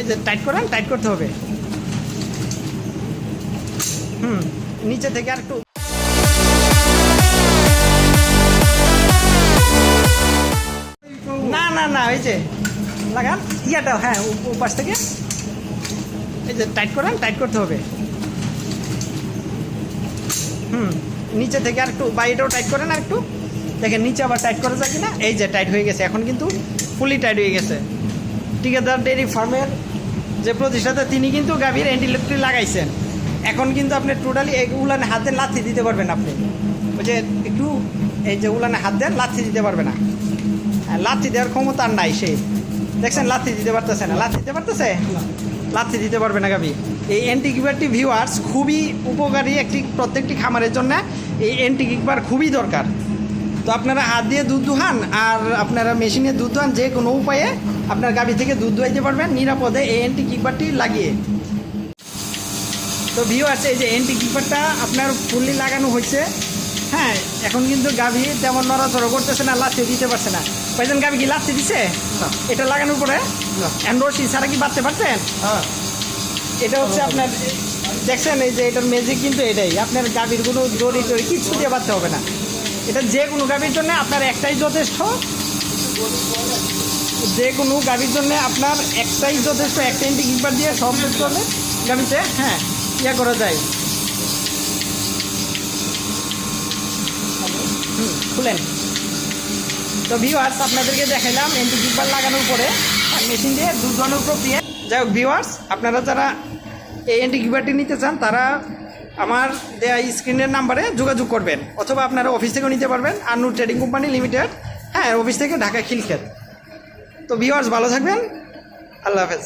এই যে টাইট করেন, টাইট করতে হবে। নিচে থেকে আর একটু না না না, এই যে লাগান ইয়াটা, হ্যাঁ পাশ থেকে এই যে টাইট করেন, টাইট করতে হবে। নিচে থেকে আর একটু বাইরেটাও টাইট করেন, আর একটু দেখেন নিচে আবার টাইট করা যায় কিনা। এই যে টাইট হয়ে গেছে, এখন কিন্তু ফুলি টাইট হয়ে গেছে। ঠিকাদার ডেয়ারি ফার্মের যে প্রতিষ্ঠাতা তিনি কিন্তু গাভীর অ্যান্টিলেপট্রি লাগাইছেন। এখন কিন্তু আপনি টোটালি এই উলানে হাত দেন, লাথি দিতে পারবেন আপনি। ওই যে একটু এই যে উলানে হাত দেন, লাথি দিতে পারবে না। লাথি দেওয়ার ক্ষমতা আর নাই সে, দেখছেন লাথি দিতে পারতেছে না। লাথি দিতে পারতেছে, লাথি দিতে পারবে না গাভী। এই অ্যান্টিকিউবারটি ভিউয়ার্স খুবই উপকারী প্রত্যেকটি খামারের জন্য এই অ্যান্টিকিউবার খুবই দরকার। তো আপনারা হাত দিয়ে দুধ দুহান আর আপনারা মেশিনে দুধ দুহান, যে কোনো উপায়ে আপনার গাভী থেকে দুধ দুহাইতে পারবেন নিরাপদে এই অ্যান্টিকিউবারটি লাগিয়ে। তো ভিউয়ার্স এই যে অ্যান্টিকিউবারটা আপনার ফুললি লাগানো হয়েছে। হ্যাঁ, এখন কিন্তু গাভী তেমন নড়াচড়া করতেছে না, লাথি দিতে পারছে না। ভাইজান গাভী কি লাথি দিছে? এটা লাগানোর পরে অ্যান্ড্রয়েড ছাড়া কি বাড়তে পারছেন? এটা হচ্ছে আপনার দেখছেন, এই যে এটার ম্যাজিক কিন্তু এটাই। আপনার গাভীর কোনো দড়ি টড়ি কিচ্ছু দিয়ে বাড়তে হবে না। এটা যে কোনো গাভীর জন্য আপনার একটাই যথেষ্ট। যে কোনো গাভীর জন্য আপনার একটাই যথেষ্ট। একটা অ্যান্টিকিউবার দিয়ে সব কিছু হবে গাভীতে। হ্যাঁ, ইয়া করা যায়। খুলেন। তো ভিউয়ার্স আপনাদেরকে দেখাইলাম অ্যান্টিকিউবার লাগানোর পরে মেশিন দিয়ে দুধ দোয়ানোর প্রক্রিয়া। যাই হোক ভিউয়ার্স, আপনারা যারা এই অ্যান্টিকিউবারটি নিতে চান তারা আমার দেয়া স্ক্রিনের নাম্বারে যোগাযোগ করবেন, অথবা আপনারা অফিস থেকেও নিতে পারবেন। আন্নুর ট্রেডিং কোম্পানি লিমিটেড, হ্যাঁ, অফিস থেকে ঢাকা খিলক্ষেত। তো ভিউয়ার্স ভালো থাকবেন, আল্লাহ হাফেজ।